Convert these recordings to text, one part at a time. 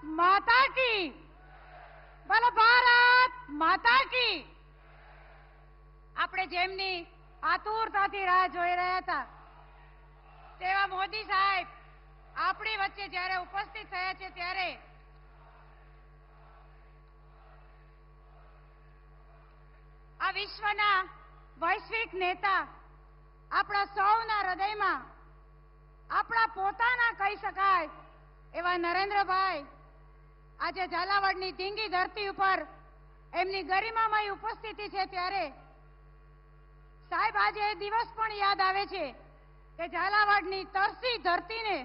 माता की। बोलो भारत माता की। આપણે જેમની આતુરતાથી રાહ જોઈ રહ્યા હતા તેવા મોદી સાહેબ આપણી વચ્ચે જ્યારે ઉપસ્થિત થયા છે ત્યારે આ વિશ્વના વૈશ્વિક નેતા આપણા સૌના હૃદયમાં આપણા પોતાના કહી શકાય એવા નરેન્દ્રભાઈ આજે ઝાલાવાડની ધીંગી ધરતી ઉપર એમની ગરિમામય ઉપસ્થિતિ છે ત્યારે સાહેબ આજે એ દિવસ પણ યાદ આવે છે કે ઝાલાવાડની તરસી ધરતીને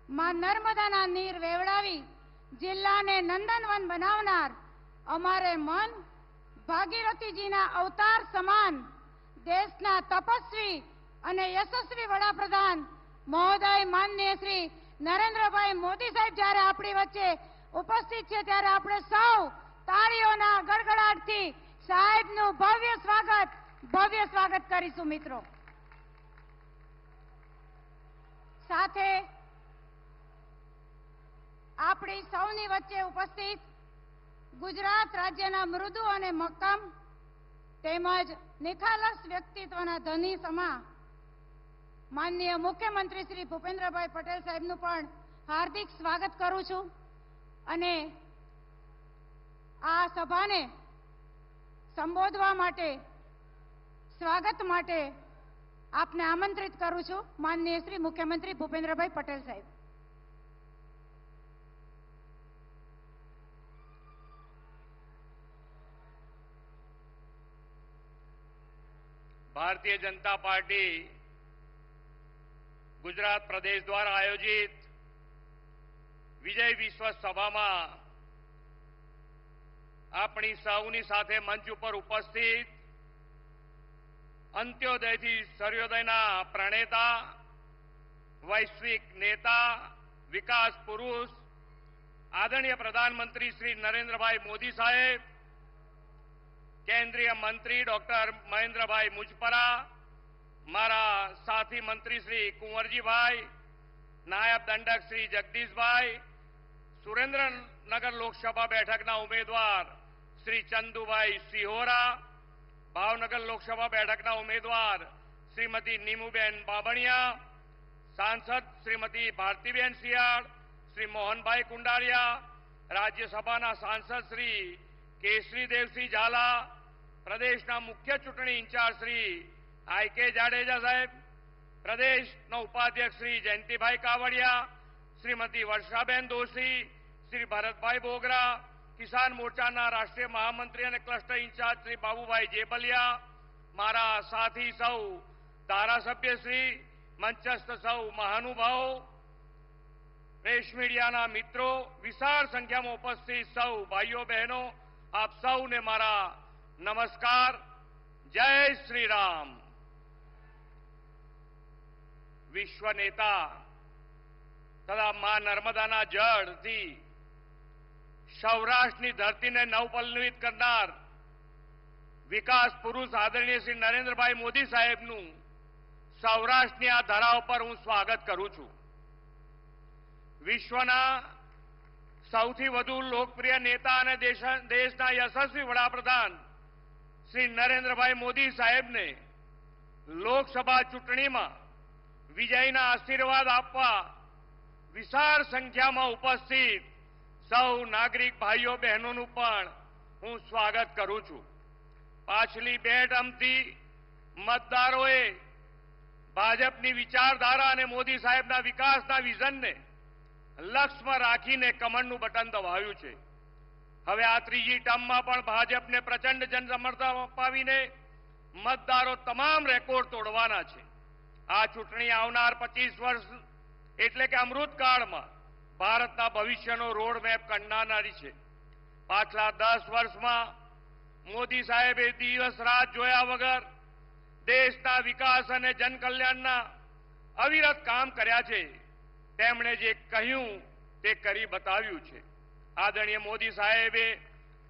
માં નર્મદાના નીર વેવડાવી જિલ્લાને નંદનવન બનાવનાર અમારે મન ભાગીરથીજીના અવતાર સમાન દેશના તપસ્વી અને યશસ્વી વડાપ્રધાન મહોદય માનનીય શ્રી નરેન્દ્રભાઈ મોદી સાહેબ જ્યારે આપણી વચ્ચે ઉપસ્થિત છે ત્યારે આપણે સૌ તાળીઓના ગડગડાટથી સાહેબનું ભવ્ય સ્વાગત કરીશું મિત્રો। સાથે આપણી સૌની વચ્ચે ઉપસ્થિત ગુજરાત રાજ્યના મૃદુ અને મક્કમ તેમજ નિખાલસ વ્યક્તિત્વના ધની સમા માનનીય મુખ્યમંત્રી શ્રી ભૂપેન્દ્રભાઈ પટેલ સાહેબનું પણ હાર્દિક સ્વાગત કરું છું અને આ સભાને સંબોધવા માટે સ્વાગત માટે આપને આમંત્રિત કરું છું માનનીય શ્રી મુખ્યમંત્રી ભૂપેન્દ્રભાઈ પટેલ સાહેબ। भारतीय जनता पार्टी गुजरात प्रदेश द्वारा आयोजित विजय विश्व सभा में अपनी सौनी साथे मंच पर उपस्थित अंत्योदय थी सर्वोदयना प्रणेता वैश्विक नेता विकास पुरुष आदरणीय प्रधानमंत्री श्री नरेंद्र भाई मोदी साहेब, केंद्रीय मंत्री डॉक्टर महेंद्र भाई मुजपरा, मारा साथी मंत्री श्री कुंवरजी भाई, नायब दंडक श्री जगदीश भाई, सुरेन्द्रनगर लोकसभा बैठकना उम्मीदवार श्री चंदुभाई सिहोरा, भावनगर लोकसभा बैठकना उम्मीदवार श्रीमती नीमूबेन बाबणिया, सांसद श्रीमती भारतीबेन सियाड़, श्री मोहनभाई कुंडारिया, राज्यसभा सांसद श्री केसरी देवसिंह झाला, प्रदेशना मुख्य चूंटणी इंचार्ज श्री आई.के. जाडेजा साहेब, प्रदेश उपाध्यक्ष श्री जयंतीभाई कावड़िया, श्रीमती वर्षाबेन दोशी, श्री भरतभाई बोगरा, किसान मोर्चाना राष्ट्रीय महामंत्री और क्लस्टर इंचार्ज श्री बाबूभाई जेबलिया, मारा साथी सौ धारासभ्य श्री, मंचस्थ सौ महानुभाव, प्रेस मीडिया मित्रों, विशाल संख्या में उपस्थित सौ भाईओ बहनों, आप सौ ने मारा नमस्कार। जय श्री राम। विश्व नेता तथा मां नर्मदाना जल थी सौराष्ट्र धरती ने नवपल्लवित करनार विकास पुरुष आदरणीय श्री नरेंद्र भाई मोदी साहेब सौराष्ट्र आ धराव पर हूँ स्वागत करूं छू। विश्वना सौथी वधु लोकप्रिय नेता और देशना यशस्वी वडाप्रधान श्री नरेंद्र भाई मोदी साहेब ने लोकसभा चूंटणी में विजयना आशीर्वाद आपवा विशाल संख्या में उपस्थित सौ नागरिक भाईओ बहनों पण हूँ स्वागत करूं छू। पाछली बे टर्मथी मतदारोए भाजपनी विचारधारा और मोदी साहेबना विकासना विजन ने लक्ष्य में राखीने कमळનું बटन दबाव्યું છે। હવે આ ત્રીજી ટર્મમાં પણ ભાજપને પ્રચંડ જનસમર્થન અપાવીને મતદારો તમામ રેકોર્ડ તોડવાના છે। આ ચૂંટણી આવનાર 25 વર્ષ એટલે કે અમૃતકાળમાં ભારતના ભવિષ્યનો રોડ મેપ કંડારનારી છે। પાછલા 10 વર્ષમાં મોદી સાહેબે દિવસ રાત જોયા વગર દેશના વિકાસ અને જનકલ્યાણના અવિરત કામ કર્યા છે। તેમણે જે કહ્યું તે કરી બતાવ્યું છે। आदरणीय मोदी साहेबे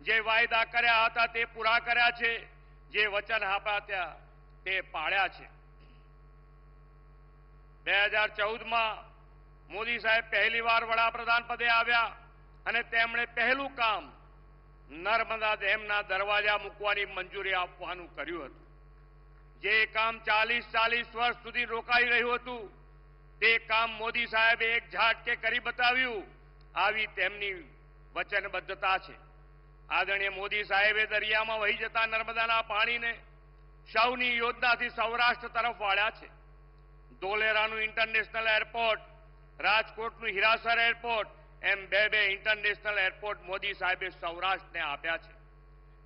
जे वायदा कर्या हता ते पूरा कर्या छे, जे वचन आप्या ते पाळ्या छे। 2014 में मोदी साहेब पहली बार वडाप्रधान पदे आव्या અને તેમણે પહેલું કામ નર્મદા ડેમના દરવાજા મૂકવાની મંજૂરી આપવાનું કર્યું હતું. જે કામ 40 વર્ષ સુધી રોકાઈ રહ્યું હતું તે કામ મોદી સાહેબે એક ઝાટકે કરી બતાવ્યું. આવી તેમની વચનબદ્ધતા છે. આદરણીય મોદી સાહેબે દરિયામાં વહી જતા નર્મદાના પાણીને સૌની યોજનાથી સૌરાષ્ટ્ર તરફ વાળ્યા છે. ધોલેરાનું ઇન્ટરનેશનલ એરપોર્ટ, રાજકોટનું હીરાસર એરપોર્ટ, એમ બે ઇન્ટરનેશનલ એરપોર્ટ મોદી સાહેબે સૌરાષ્ટ્રને આપ્યા છે.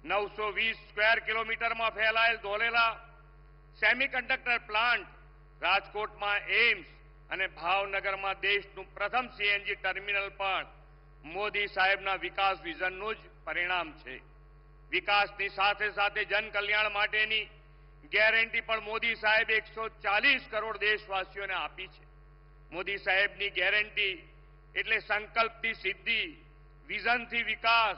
920 સ્ક્વેર કિલોમીટરમાં ફેલાયેલ ધોલેરા સેમિકન્ડક્ટર પ્લાન્ટ, રાજકોટમાં એમ્સ અને ભાવનગરમાં દેશનું પ્રથમ સીએનજી ટર્મિનલ પણ મોદી સાહેબના વિકાસ વિઝનનું જ પરિણામ છે. વિકાસની સાથે સાથે જનકલ્યાણ માટેની ગેરંટી પણ મોદી સાહેબે 140 કરોડ દેશવાસીઓને આપી છે. મોદી સાહેબની ગેરંટી એટલે સંકલ્પથી સિદ્ધિ, વિઝનથી વિકાસ,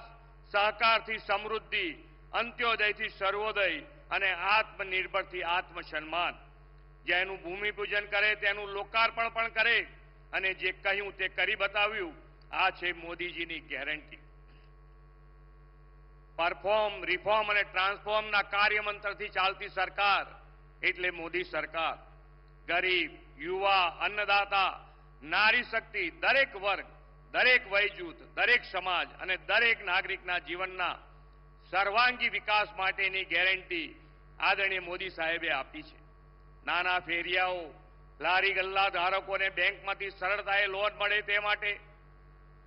સહકારથી સમૃદ્ધિ, અંત્યોદયથી સર્વોદય અને આત્મનિર્ભરથી આત્મસન્માન. જેનું ભૂમિપૂજન કરે તેનું લોકાર્પણ પણ કરે અને જે કહ્યું તે કરી બતાવ્યું. આ છે મોદીજીની ગેરંટી. પરફોર્મ, રિફોર્મ અને ટ્રાન્સફોર્મના કાર્યમંત્રથી ચાલતી સરકાર એટલે મોદી સરકાર. ગરીબ, યુવા, અન્નદાતા, નારી શક્તિ, દરેક વર્ગ, દરેક વય જૂથ, દરેક સમાજ અને દરેક નાગરિકના જીવનના સર્વાંગી વિકાસ માટેની ગેરંટી આદરણીય મોદી સાહેબે આપી છે. નાના ફેરિયાઓ, લારી ગલ્લા ધારકોને બેંકમાંથી સરળતાએ લોન મળે તે માટે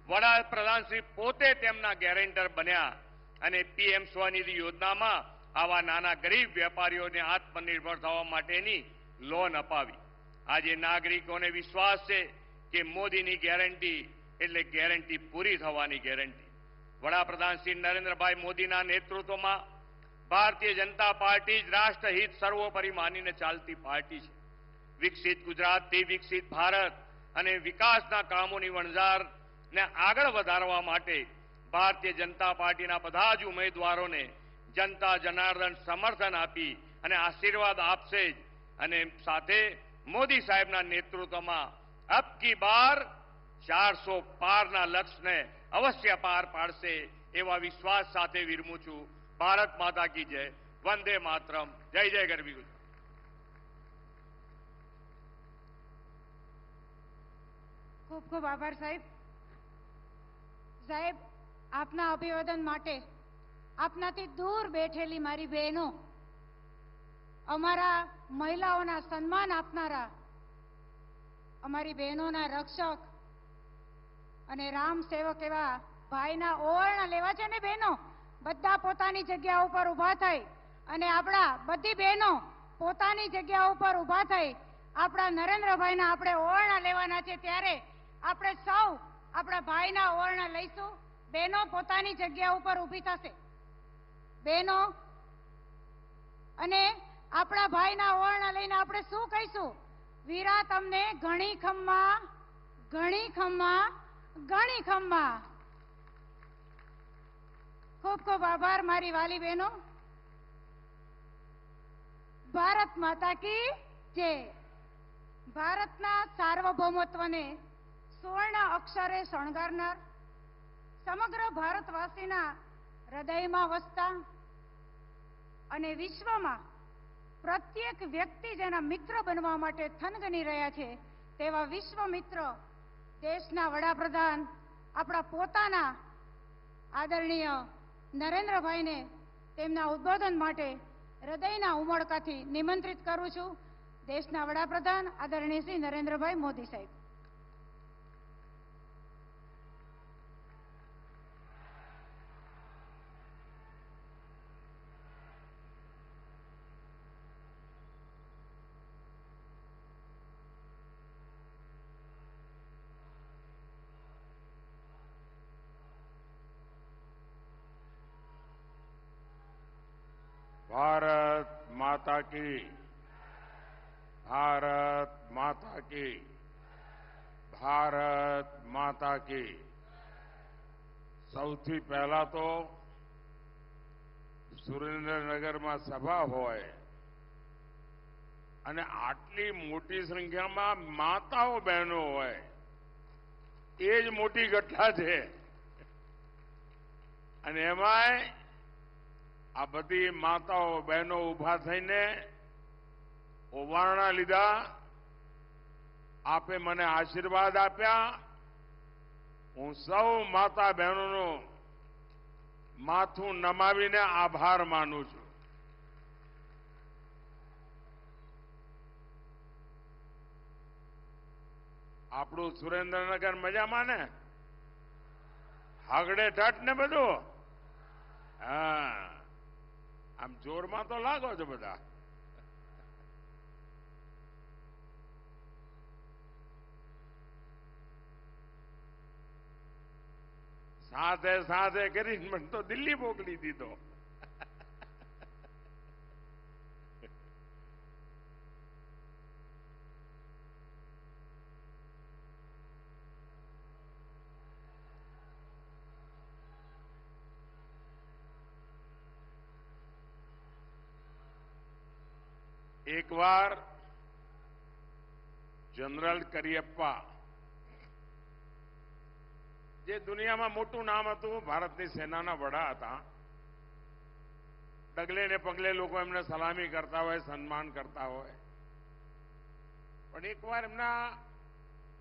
વડાપ્રધાન શ્રી પોતે તેમના ગેરેન્ટર બન્યા અને પીએમ સ્વનિધિ યોજનામાં આવા નાના ગરીબ વેપારીઓને આત્મનિર્ભર થવા માટેની લોન અપાવી. આજે નાગરિકોને વિશ્વાસ છે કે મોદીની ગેરંટી એટલે ગેરંટી પૂરી થવાની ગેરંટી. વડાપ્રધાન શ્રી નરેન્દ્રભાઈ મોદીના નેતૃત્વમાં ભારતીય જનતા પાર્ટી જ રાષ્ટ્રહિત સર્વોપરી માનીને ચાલતી પાર્ટી છે. વિકસિત ગુજરાતથી વિકસિત ભારત અને વિકાસના કામોની વણઝારને આગળ વધારવા માટે ભારતીય જનતા પાર્ટીના બધા જ ઉમેદવારોને જનતા જનાર્દન સમર્થન આપી અને આશીર્વાદ આપશે જ. અને સાથે મોદી સાહેબના નેતૃત્વમાં અબ કી બાર 400 પારના લક્ષ્યને અવશ્ય પાર પાડશે એવા વિશ્વાસ સાથે વિરમું છું. ભારત માતા કી જય. વંદે માતરમ. જય જય ગરવી ગુજરાત. ખૂબ ખૂબ આભાર સાહેબ. સાહેબ, આપના અભિવાદન માટે આપનાથી દૂર બેઠેલી મારી બહેનો, અમારા મહિલાઓના સન્માન આપનારા, અમારી બહેનોના રક્ષક અને રામ સેવક એવા ભાઈના ઓવરણા લેવા છે ને બહેનો, બધા પોતાની જગ્યા ઉપર ઊભા થઈ અને આપણા બધી બહેનો પોતાની જગ્યા ઉપર ઊભા થઈ આપણા નરેન્દ્રભાઈના આપણે ઓવરણા લેવાના છે. ત્યારે આપણે સૌ આપણા ભાઈના ઓવરણા લઈશું. બહેનો પોતાની જગ્યા ઉપર ઊભી થશે બહેનો, અને આપણા ભાઈના ઓવરણા લઈને આપણે શું કહીશું? વીરા તમને ઘણી ખમ્મા, ઘણી ખમ્મા, ઘણી ખમ્મા. ખૂબ ખૂબ આભાર મારી વાલી બહેનો. ભારત માતા કી જય. ભારતના સાર્વભૌમત્વને સુવર્ણ અક્ષરે શણગારનાર, સમગ્ર ભારતવાસીના હૃદયમાં વસતા અને વિશ્વમાં પ્રત્યેક વ્યક્તિ જેના મિત્ર બનવા માટે થનગની રહ્યા છે તેવા વિશ્વ મિત્ર દેશના વડાપ્રધાન આપણા પોતાના આદરણીય નરેન્દ્રભાઈને તેમના ઉદ્બોધન માટે હૃદયના ઉમળકાથી નિમંત્રિત કરું છું. દેશના વડાપ્રધાન આદરણીય શ્રી નરેન્દ્રભાઈ મોદી સાહેબ. भारत माता की, भारत माता की, भारत माता की. સૌથી પહેલા તો સુરેન્દ્રનગરમાં સભા હોય અને આટલી મોટી સંખ્યામાં માતાઓ બહેનો હોય એ જ મોટી ઘટના છે. અને એમાંય આ બધી માતાઓ બહેનો ઊભા થઈને ઓવારણા લીધા, આપે મને આશીર્વાદ આપ્યા. હું સૌ માતા બહેનોનું માથું નમાવીને આભાર માનું છું. આપણું સુરેન્દ્રનગર મજામાં ને? હાગડે ઠઠ ને બધું? હા, આમ જોરમાં તો લાગો છો બધા. સાથે સાથે કરીને મને તો દિલ્હી મોકલી દીધો. એકવાર જનરલ કરિયપ્પા, જે દુનિયામાં મોટું નામ હતું, ભારતની સેનાના વડા હતા, ડગલે ને પગલે લોકો એમને સલામી કરતા હોય, સન્માન કરતા હોય. પણ એકવાર એમના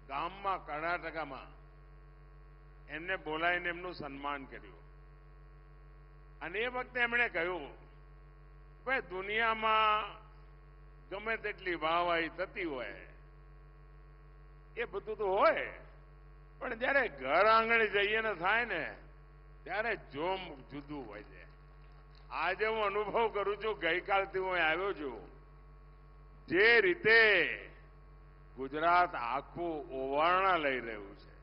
ગામમાં, કર્ણાટકામાં એમને બોલાવીને એમનું સન્માન કર્યું. અને એ વખતે એમણે કહ્યું, ભાઈ દુનિયામાં ગમે તેટલી વાહવાહી થતી હોય, એ બધું તો હોય, પણ જયારે ઘર આંગણે જઈએ ને થાય ને ત્યારે જોમ જુદું હોય છે. આજે હું અનુભવ કરું છું, ગઈકાલથી હું આવ્યો છું, જે રીતે ગુજરાત આખું ઓવારણા લઈ રહ્યું છે,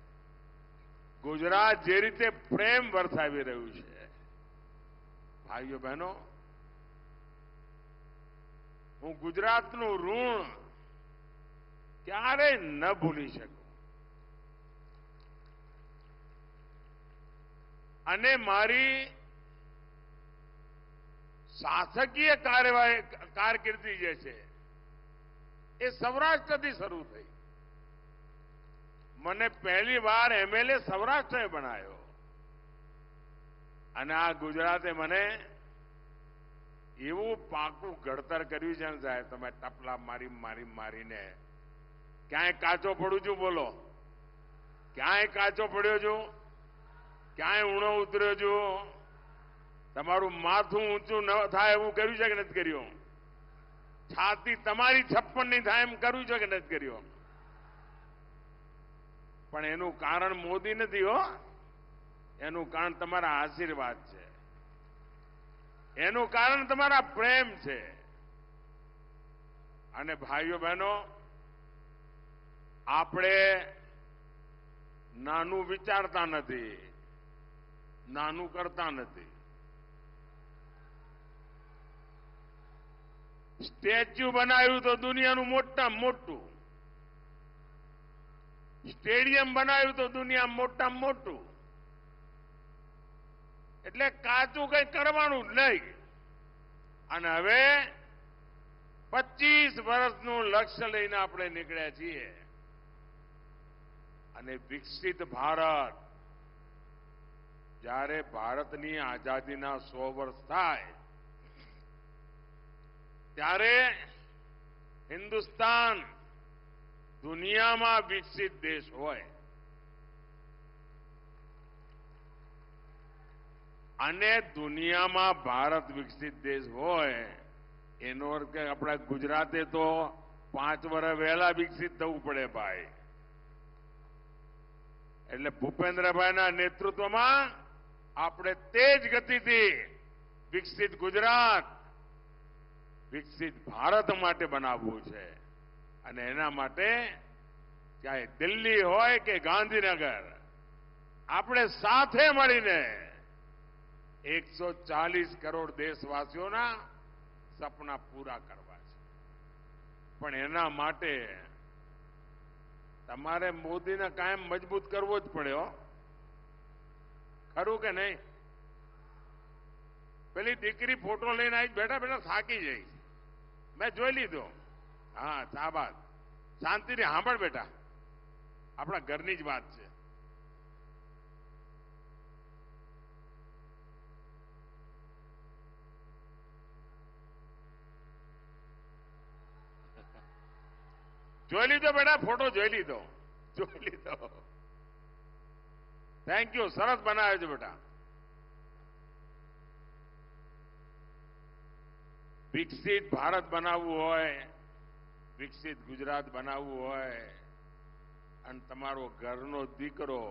ગુજરાત જે રીતે પ્રેમ વરસાવી રહ્યું છે, ભાઈઓ બહેનો, હું ગુજરાતનું ઋણ ક્યારેય ન ભૂલી શકું. અને મારી શાસકીય કારકિર્દી જે છે એ સૌરાષ્ટ્રથી શરૂ થઈ. મને પહેલી વાર એમએલએ સૌરાષ્ટ્રે બનાવ્યો અને આ ગુજરાતે મને એવું પાકું ઘડતર કર્યું છે ને સાહેબ, તમે ટપલા મારીને ક્યાંય કાચો પડું છું? બોલો, ક્યાંય કાચો પડ્યો છું? ક્યાંય ઊણો ઉતર્યો છું? તમારું માથું ઊંચું ન થાય એવું કર્યું છે કે નથી કર્યું? છાતી તમારી 56 ની થાય એમ કર્યું છે કે નથી કર્યું? પણ એનું કારણ મોદી નથી હો, એનું કારણ તમારા આશીર્વાદ છે, એનું કારણ તમારા પ્રેમ છે. અને ભાઈઓ બહેનો, આપણે નાનું વિચારતા નથી, નાનું કરતા નથી. સ્ટેચ્યુ બનાવ્યું તો દુનિયાનું મોટામાં મોટું, સ્ટેડિયમ બનાવ્યું તો દુનિયામાં મોટામાં મોટું. એટલે કાચું કઈ કરવાનું જ નહીં. અને હવે 25 વર્ષનું લક્ષ્ય લઈને આપણે નીકળ્યા છીએ. અને વિકસિત ભારત, જ્યારે ભારતની આઝાદીના 100 વર્ષ થાય ત્યારે હિન્દુસ્તાન દુનિયામાં વિકસિત દેશ હોય. અને દુનિયામાં ભારત વિકસિત દેશ હોય એનો અર્થ કે આપણા ગુજરાતે તો 5 વર્ષ વહેલા વિકસિત થવું પડે ભાઈ. એટલે ભૂપેન્દ્રભાઈના નેતૃત્વમાં આપણે તેજ ગતિથી વિકસિત ગુજરાત, વિકસિત ભારત માટે બનાવવું છે. અને એના માટે ચાહે દિલ્હી હોય કે ગાંધીનગર, આપણે સાથે મળીને 140 કરોડ દેશવાસીઓના સપના પૂરા કરવા છે. પણ એના માટે તમારે મોદીને કાયમ મજબૂત કરવો જ પડે હો. ખરું કે નહીં? પેલી દીકરી ફોટો લઈને આવી બેઠા બેઠા થાકી જઈ, મેં જોઈ લીધો. હા, શાબાશ, શાંતિથી સાંભળ બેટા, આપણા ઘરની જ વાત છે. જોઈ લીધો બેટા, ફોટો જોઈ લીધો, જોઈ લીધો. થેન્ક યુ, સરસ બનાવ્યો છે બેટા. વિકસિત ભારત બનાવવું હોય, વિકસિત ગુજરાત બનાવવું હોય અને તમારો ઘરનો દીકરો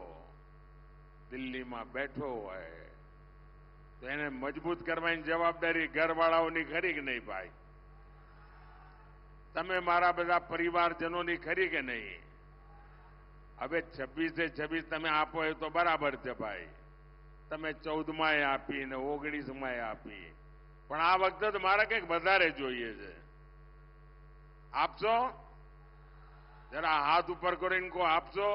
દિલ્હીમાં બેઠો હોય તો એને મજબૂત કરવાની જવાબદારી ઘરવાળાઓની ખરી કે નહીં ભાઈ? તમે મારા બધા પરિવારજનોની ખરી કે નહીં? હવે 26 તમે આપો એ તો બરાબર છે ભાઈ. તમે 14 આપી ને 19 આપી, પણ આ વખતે તો મારે કંઈક વધારે જોઈએ છે. આપશો? જરા હાથ ઉપર કરીને કો આપશો.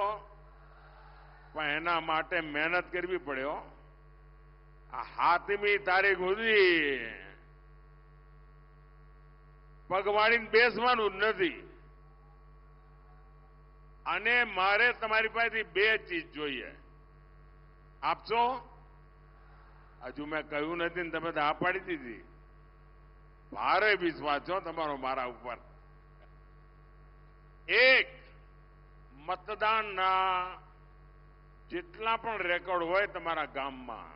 પણ એના માટે મહેનત કરવી પડે હો. આ 7મી તારીખ સુધી પગવાળીને બેસવાનું જ નથી. અને મારે તમારી પાસેથી 2 ચીજ જોઈએ. આપશો? હજુ મેં કહ્યું નથી ને તમે તો હા પાડી દીધી. ભારે વિશ્વાસ છો તમારો મારા ઉપર. એક, મતદાનના જેટલા પણ રેકોર્ડ હોય તમારા ગામમાં,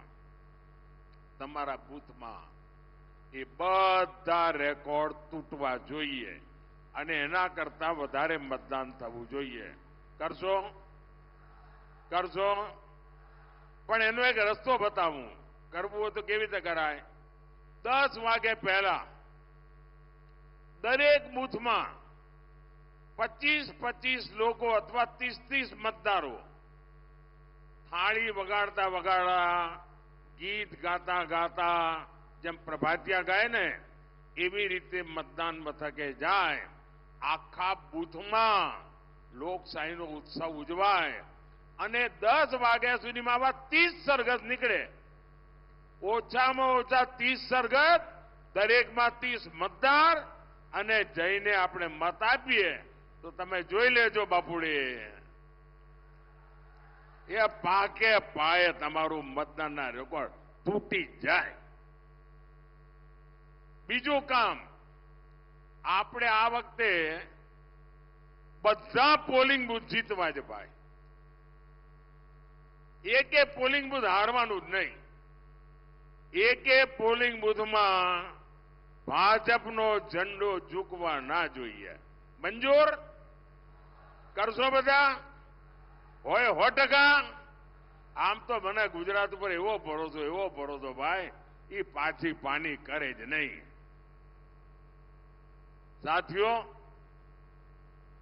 તમારા બૂથમાં, એ બધા રેકોર્ડ તૂટવા જોઈએ અને એના કરતા વધારે મતદાન થવું જોઈએ. કરશો? કરશો? પણ એનો એક રસ્તો બતાવું. કરવું હોય તો કેવી રીતે કરાય? 10 વાગે પહેલા દરેક બૂથમાં 25 લોકો અથવા 30 મતદારો થાળી વગાડતા વગાડતા, ગીત ગાતા ગાતા, જેમ પ્રભાતિયા ગાય ને એવી રીતે મતદાન મથકે જાય. આખા બૂથમાં લોકશાહીનો ઉત્સવ ઉજવાય અને 10 વાગ્યા સુધીમાં આવા 30 સરઘસ નીકળે. ઓછામાં ઓછા 30 સરઘસ, દરેકમાં 30 મતદાર, અને જઈને આપણે મત આપીએ તો તમે જોઈ લેજો બાપુડી, એ પાકે પાયે તમારું મતદાનના રેકોર્ડ તૂટી જાય. બીજું કામ, આપણે આ વખતે બધા પોલિંગ બૂથ જીતવા છે ભાઈ. એકે પોલિંગ બૂથ હારવાનું જ નહીં. એકે પોલિંગ બૂથમાં ભાજપનો ઝંડો ઝૂકવા ના જોઈએ. મંજૂર? કરશો બધા? હોય 100%? આમ તો મને ગુજરાત ઉપર એવો ભરોસો ભાઈ, એ પાછી પાની કરે જ नहीं. साथियों,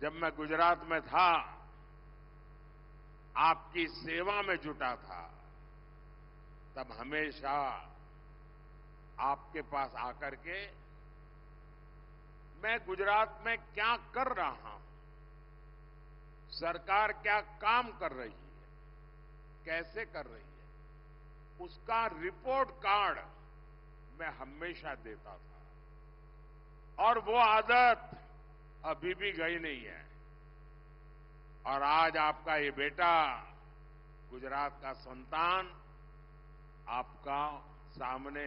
जब मैं गुजरात में था, आपकी सेवा में जुटा था, तब हमेशा आपके पास आकर के मैं गुजरात में क्या कर रहा हूं, सरकार क्या काम कर रही है, कैसे कर रही है, उसका रिपोर्ट कार्ड मैं हमेशा देता था. और वो आदत अभी भी गई नहीं है. और आज आपका ये बेटा, गुजरात का संतान, आपका सामने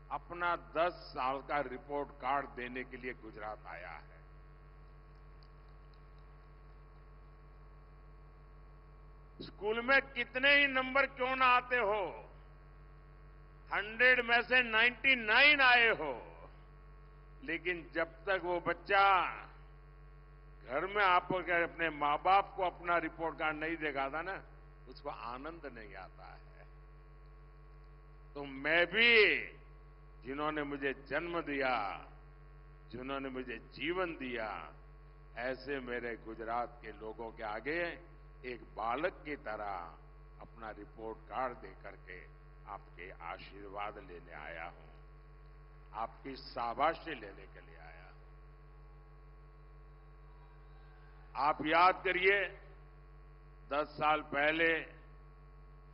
अपना 10 साल का रिपोर्ट कार्ड देने के लिए गुजरात आया है. स्कूल में कितने ही नंबर क्यों ना आते हो, 100 में से 99 आए हो, लेकिन जब तक वो बच्चा घर में आकर अपने माँ बाप को अपना रिपोर्ट कार्ड नहीं दिखाता ना, उसको आनंद नहीं आता है. तो मैं भी, जिन्होंने मुझे जन्म दिया, जिन्होंने मुझे जीवन दिया, ऐसे मेरे गुजरात के लोगों के आगे एक बालक की तरह अपना रिपोर्ट कार्ड देकर के आपके आशीर्वाद लेने आया हूं, आपकी शाबाशी लेने के लिए आया हूं. आप याद करिए, 10 साल पहले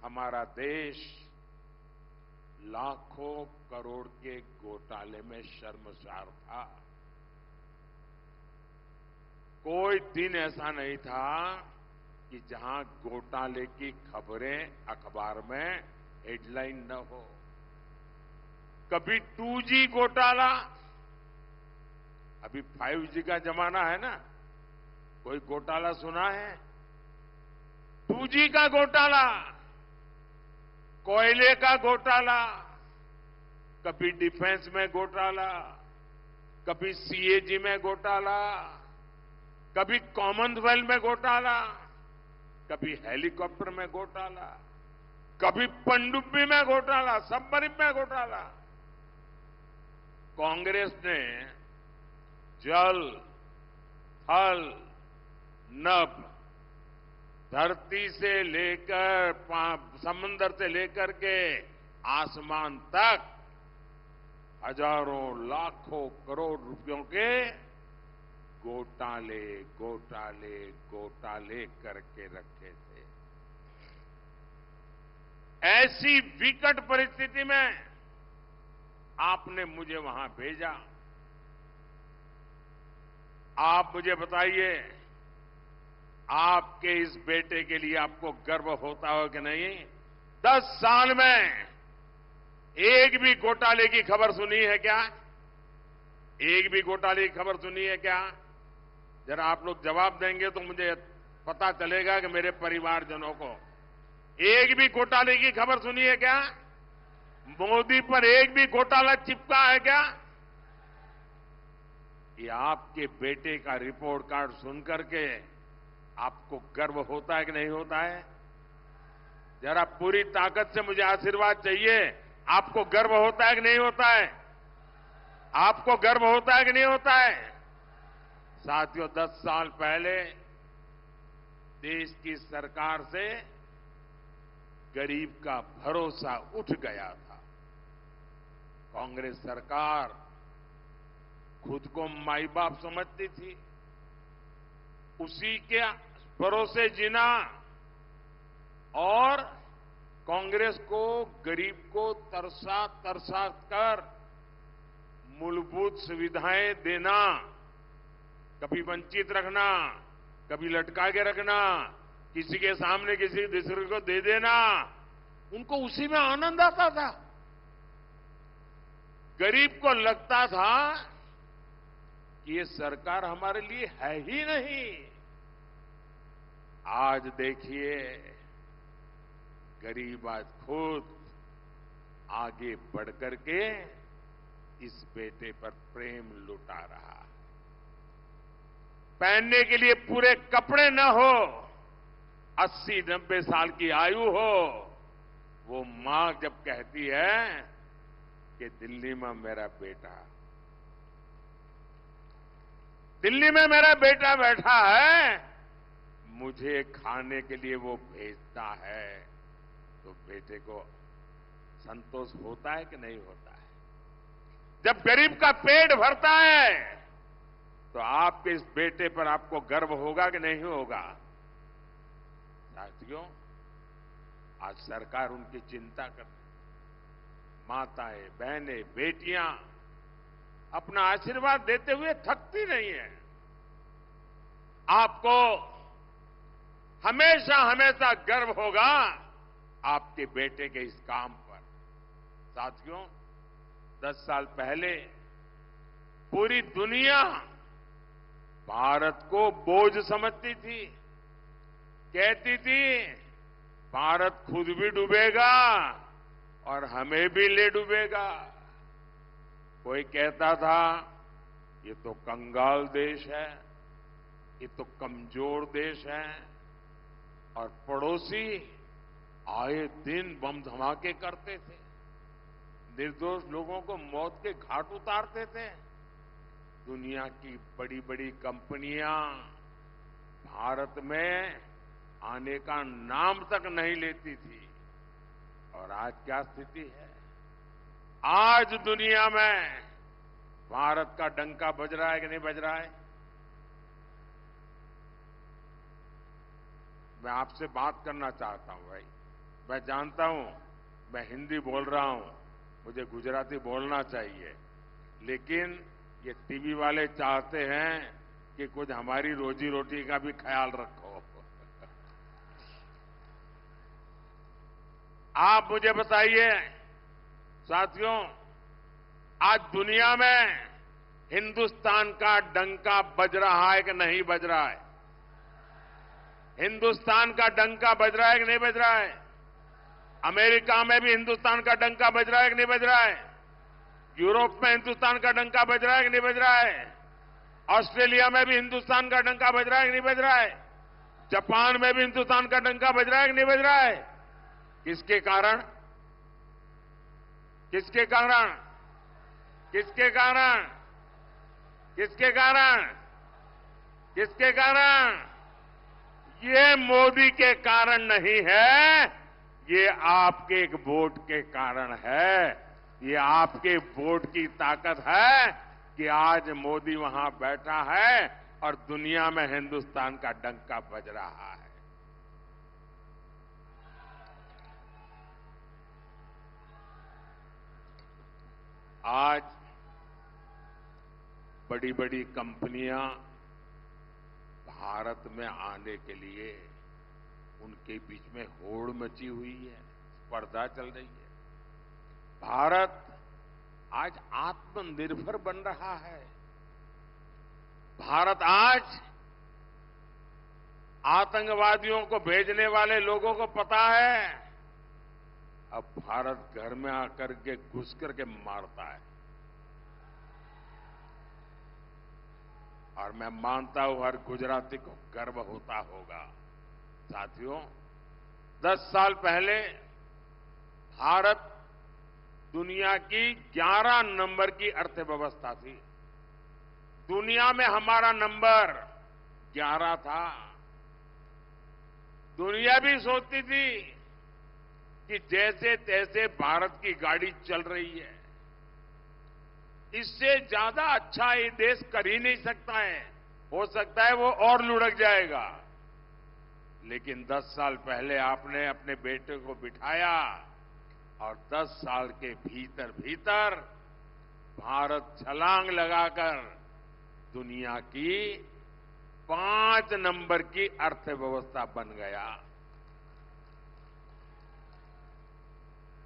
हमारा देश लाखों करोड़ के घोटाले में शर्मसार था. कोई दिन ऐसा नहीं था कि जहां घोटाले की खबरें अखबार में हेडलाइन न हो. कभी 2G घोटाला, अभी 5G का जमाना है ना, कोई घोटाला सुना है? 2G का घोटाला, कोयले का घोटाला, कभी डिफेंस में घोटाला, कभी CAG में घोटाला, कभी कॉमनवेल्थ में घोटाला, कभी हेलीकॉप्टर में घोटाला, कभी पनडुब्बी में घोटाला, सबमरीन में घोटाला। कांग्रेस ने जल, थल, नभ, धरती से लेकर समंदर से लेकर के आसमान तक हजारों लाखों करोड़ रुपयों के घोटाले घोटाले घोटाले करके रखे थे। ऐसी विकट परिस्थिति में आपने मुझे वहां भेजा। आप मुझे बताइए, आपके इस बेटे के लिए आपको गर्व होता हो कि नहीं? 10 साल में एक भी घोटाले की खबर सुनी है क्या? एक भी घोटाले की खबर सुनी है क्या? जरा आप लोग जवाब देंगे तो मुझे पता चलेगा कि मेरे परिवारजनों को एक भी घोटाले की खबर सुनी है क्या? मोदी पर एक भी घोटाला चिपका है क्या? ये आपके बेटे का रिपोर्ट कार्ड सुनकर के आपको गर्व होता है कि नहीं होता है? जरा पूरी ताकत से मुझे आशीर्वाद चाहिए। आपको गर्व होता है कि नहीं होता है? आपको गर्व होता है कि नहीं होता है? साथियों, 10 साल पहले देश की सरकार से गरीब का भरोसा उठ गया था। कांग्रेस सरकार खुद को माई बाप समझती थी, उसी के भरोसे जीना और कांग्रेस को गरीब को तरसा तरसा कर मूलभूत सुविधाएं देना, कभी वंचित रखना, कभी लटका के रखना, किसी के सामने किसी दूसरे को दे देना, उनको उसी में आनंद आता था। गरीब को लगता था कि ये सरकार हमारे लिए है ही नहीं। आज देखिए, गरीब आज खुद आगे बढ़कर के इस बेटे पर प्रेम लुटा रहा है। पहनने के लिए पूरे कपड़े न हो, 80-90 साल की आयु हो, वो मां जब कहती है कि दिल्ली में मेरा बेटा, दिल्ली में मेरा बेटा बैठा है, मुझे खाने के लिए वो भेजता है, तो बेटे को संतोष होता है कि नहीं होता है? जब गरीब का पेट भरता है तो आपके इस बेटे पर आपको गर्व होगा कि नहीं होगा? साथियों, आज सरकार उनकी चिंता कर, माताएं, बहनें, बेटियां अपना आशीर्वाद देते हुए थकती नहीं है। आपको हमेशा हमेशा गर्व होगा आपके बेटे के इस काम पर। साथियों, 10 साल पहले पूरी दुनिया भारत को बोझ समझती थी, कहती थी भारत खुद भी डूबेगा और हमें भी ले डूबेगा। कोई कहता था ये तो कंगाल देश है, ये तो कमजोर देश है, और पड़ोसी आए दिन बम धमाके करते थे, निर्दोष लोगों को मौत के घाट उतारते थे। दुनिया की बड़ी बड़ी कंपनियां भारत में आने का नाम तक नहीं लेती थी। और आज क्या स्थिति है? आज दुनिया में भारत का डंका बज रहा है कि नहीं बज रहा है? मैं आपसे बात करना चाहता हूं भाई। मैं जानता हूं मैं हिंदी बोल रहा हूं, मुझे गुजराती बोलना चाहिए, लेकिन ये टीवी वाले चाहते हैं कि कुछ हमारी रोजी रोटी का भी ख्याल रखो। आप मुझे बताइए साथियों, आज दुनिया में हिंदुस्तान का डंका बज रहा है कि नहीं बज रहा है? हिंदुस्तान का डंका बज रहा है कि नहीं बज रहा है? अमेरिका में भी हिंदुस्तान का डंका बज रहा है कि नहीं बज रहा है? यूरोप में हिंदुस्तान का डंका बज रहा है कि नहीं बज रहा है? ऑस्ट्रेलिया में भी हिंदुस्तान का डंका बज रहा है कि नहीं बज रहा है? जापान में भी हिंदुस्तान का डंका बज रहा है कि नहीं बज रहा है? किसके कारण? किसके कारण? किसके कारण? किसके कारण? किसके कारण? ये मोदी के कारण नहीं है, ये आपके एक वोट के कारण है। ये आपके वोट की ताकत है कि आज मोदी वहां बैठा है और दुनिया में हिंदुस्तान का डंका बज रहा है। आज बड़ी बड़ी कंपनियां भारत में आने के लिए उनके बीच में होड़ मची हुई है, स्पर्धा चल रही है। भारत आज आत्मनिर्भर बन रहा है। भारत आज आतंकवादियों को भेजने वाले लोगों को पता है, अब भारत घर में आकर के घुस करके मारता है। और मैं मानता हूं हर गुजराती को गर्व होता होगा। साथियों, 10 साल पहले भारत दुनिया की 11 नंबर की अर्थव्यवस्था थी। दुनिया में हमारा नंबर 11 था। दुनिया भी सोचती थी कि जैसे तैसे भारत की गाड़ी चल रही है, इससे ज्यादा अच्छा ये देश कर ही नहीं सकता है, हो सकता है वो और लुढ़क जाएगा। लेकिन 10 साल पहले आपने अपने बेटे को बिठाया और 10 साल के भीतर भीतर भारत छलांग लगाकर दुनिया की 5 नंबर की अर्थव्यवस्था बन गया।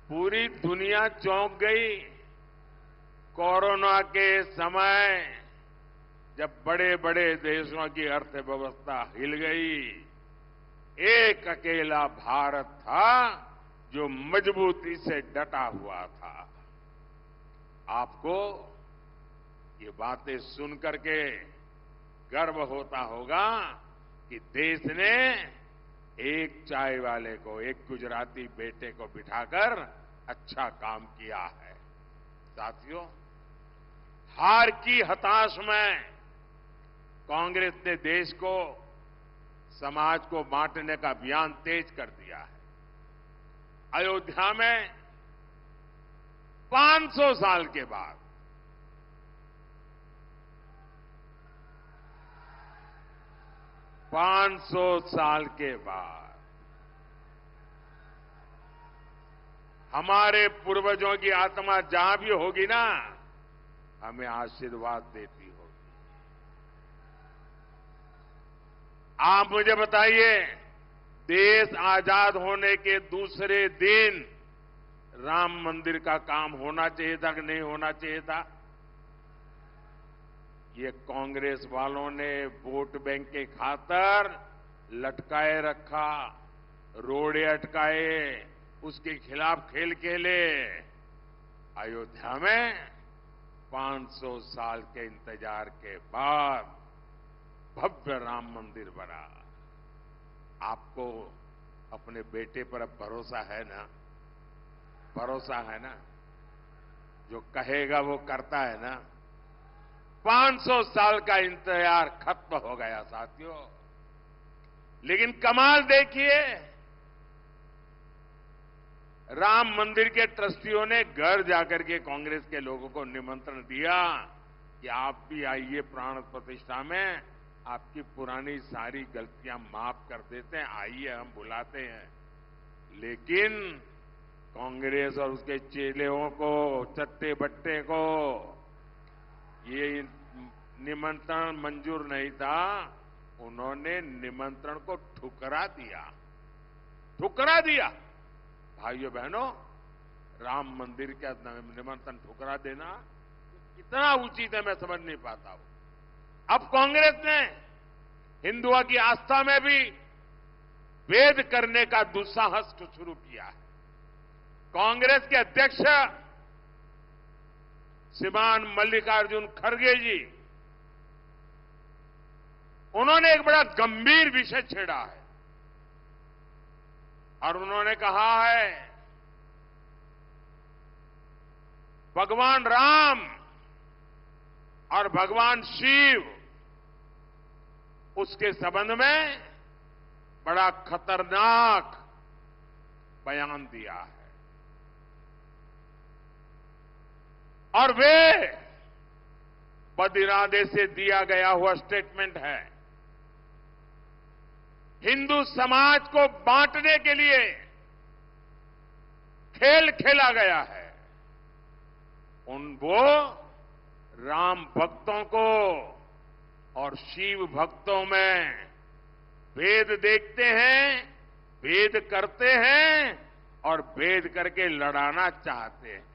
पूरी दुनिया चौंक गई। कोरोना के समय जब बड़े बड़े देशों की अर्थव्यवस्था हिल गई, एक अकेला भारत था जो मजबूती से डटा हुआ था। आपको ये बातें सुन करके गर्व होता होगा कि देश ने एक चाय वाले को, एक गुजराती बेटे को बिठाकर अच्छा काम किया है। साथियों, हार की हताश में कांग्रेस ने देश को, समाज को बांटने का अभियान तेज कर दिया है। अयोध्या में 500 साल के बाद 500 साल के बाद हमारे पूर्वजों की आत्मा जहां भी होगी ना, हमें आशीर्वाद देती होगी। आप मुझे बताइए, देश आजाद होने के दूसरे दिन राम मंदिर का काम होना चाहिए था कि नहीं होना चाहिए था? ये कांग्रेस वालों ने वोट बैंक के खातर लटकाए रखा, रोड़े अटकाए, उसके खिलाफ खेल खेले। अयोध्या में 500 साल के इंतजार के बाद भव्य राम मंदिर बना। आपको अपने बेटे पर अब भरोसा है ना? भरोसा है ना? जो कहेगा वो करता है ना? 500 साल का इंतजार खत्म हो गया साथियों। लेकिन कमाल देखिए, राम मंदिर के ट्रस्टियों ने घर जाकर के कांग्रेस के लोगों को निमंत्रण दिया कि आप भी आइए प्राण प्रतिष्ठा में, आपकी पुरानी सारी गलतियां माफ कर देते हैं, आइए हम बुलाते हैं। लेकिन कांग्रेस और उसके चेलों को, चट्टे बट्टे को ये निमंत्रण मंजूर नहीं था। उन्होंने निमंत्रण को ठुकरा दिया। ठुकरा दिया। भाइयों बहनों, राम मंदिर का निमंत्रण ठुकरा देना कितना उचित है मैं समझ नहीं पाता हूं। अब कांग्रेस ने हिंदुओं की आस्था में भी भेद करने का दुस्साहस शुरू किया है। कांग्रेस के अध्यक्ष श्रीमान मल्लिकार्जुन खड़गे जी, उन्होंने एक बड़ा गंभीर विषय छेड़ा है और उन्होंने कहा है भगवान राम और भगवान शिव, उसके संबंध में बड़ा खतरनाक बयान दिया है और वे बद-इरादे से दिया गया हुआ स्टेटमेंट है। हिंदू समाज को बांटने के लिए खेल खेला गया है। वो राम भक्तों को और शिव भक्तों में भेद देखते हैं, भेद करते हैं और भेद करके लड़ाना चाहते हैं।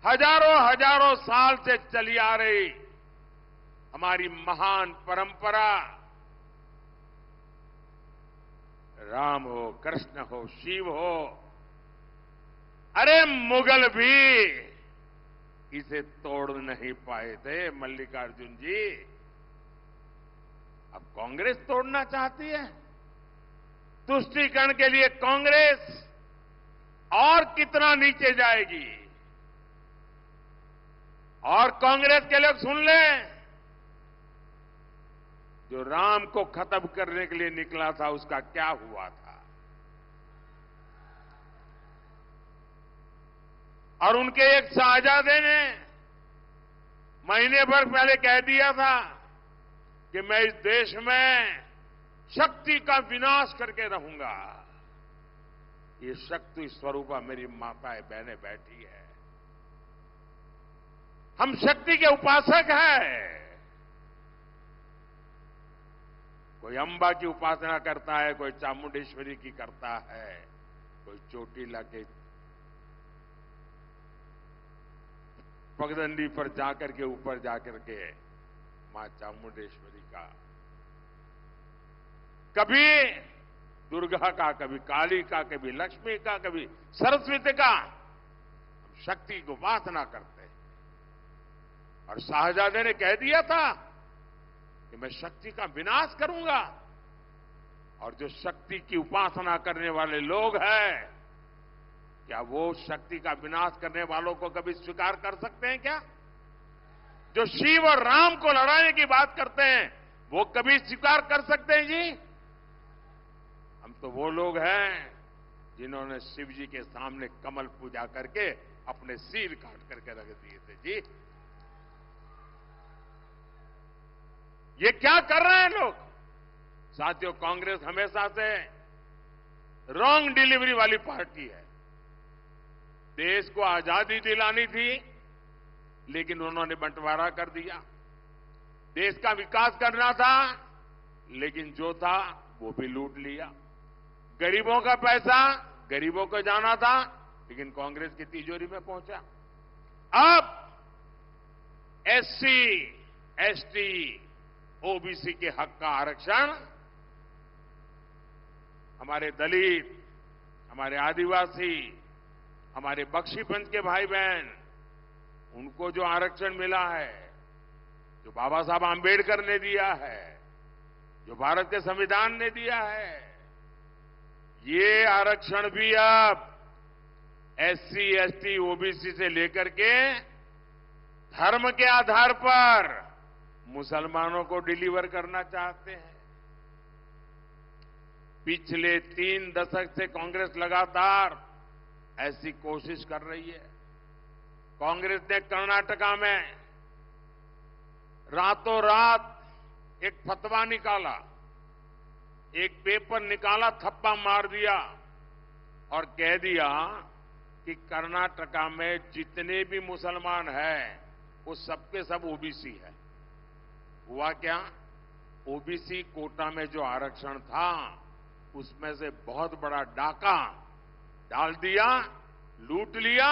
हजारों हजारों साल से चली आ रही हमारी महान परंपरा, राम हो, कृष्ण हो, शिव हो, अरे मुगल भी इसे तोड़ नहीं पाए थे मल्लिकार्जुन जी। अब कांग्रेस तोड़ना चाहती है। तुष्टीकरण के लिए कांग्रेस और कितना नीचे जाएगी। और कांग्रेस के लोग सुन लें, जो राम को खत्म करने के लिए निकला था उसका क्या हुआ था। और उनके एक शाहजादे ने महीने भर पहले कह दिया था कि मैं इस देश में शक्ति का विनाश करके रहूंगा। ये शक्ति स्वरूपा मेरी माताएं बहनें बैठी है। हम शक्ति के उपासक हैं। कोई अंबा की उपासना करता है, कोई चामुंडेश्वरी की करता है, कोई चोटीला के पगडंडी पर जाकर के ऊपर जाकर के मां चामुंडेश्वरी का, कभी दुर्गा का, कभी काली का, कभी लक्ष्मी का, कभी सरस्वती का, हम शक्ति की उपासना करते हैं। और शाहजादे ने कह दिया था कि मैं शक्ति का विनाश करूंगा। और जो शक्ति की उपासना करने वाले लोग हैं, क्या वो शक्ति का विनाश करने वालों को कभी स्वीकार कर सकते हैं क्या? जो शिव और राम को लड़ाने की बात करते हैं, वो कभी स्वीकार कर सकते हैं जी? हम तो वो लोग हैं जिन्होंने शिव जी के सामने कमल पूजा करके अपने सिर काट करके रख दिए थे जी। ये क्या कर रहे हैं लोग? साथियों, कांग्रेस हमेशा से रॉन्ग डिलीवरी वाली पार्टी है। देश को आजादी दिलानी थी, लेकिन उन्होंने बंटवारा कर दिया। देश का विकास करना था, लेकिन जो था वो भी लूट लिया। गरीबों का पैसा गरीबों को जाना था, लेकिन कांग्रेस की तिजोरी में पहुंचा। अब एससी, एसटी, ओबीसी के हक का आरक्षण हमारे दलित, हमारे आदिवासी, हमारे बख्शीपंथ के भाई बहन, उनको जो आरक्षण मिला है, जो बाबा साहब आंबेडकर ने दिया है, जो भारत के संविधान ने दिया है, ये आरक्षण भी अब एससी, एसटी, ओबीसी से लेकर के धर्म के आधार पर मुसलमानों को डिलीवर करना चाहते हैं। पिछले 3 दशक से कांग्रेस लगातार ऐसी कोशिश कर रही है। कांग्रेस ने कर्नाटका में रातों रात एक फतवा निकाला, एक पेपर निकाला, थप्पा मार दिया और कह दिया कि कर्नाटका में जितने भी मुसलमान हैं वो सबके सब ओबीसी है। हुआ क्या? ओबीसी कोटा में जो आरक्षण था उसमें से बहुत बड़ा डाका डाल दिया, लूट लिया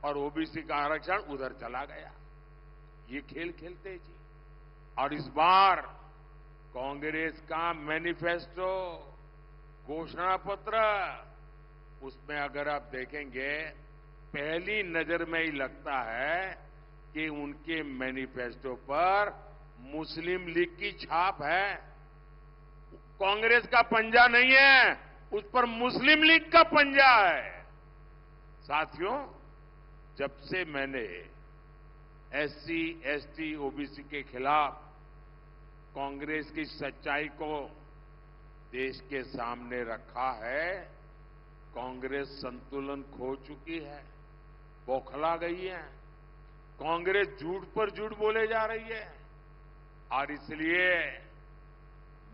और ओबीसी का आरक्षण उधर चला गया। ये खेल खेलते जी। और इस बार कांग्रेस का मैनिफेस्टो, घोषणा पत्र, उसमें अगर आप देखेंगे पहली नजर में ही लगता है कि उनके मैनिफेस्टो पर मुस्लिम लीग की छाप है। कांग्रेस का पंजा नहीं है, उस पर मुस्लिम लीग का पंजा है। साथियों, जब से मैंने एससी, एसटी, ओबीसी के खिलाफ कांग्रेस की सच्चाई को देश के सामने रखा है, कांग्रेस संतुलन खो चुकी है, बौखला गई है। कांग्रेस झूठ पर झूठ बोले जा रही है और इसलिए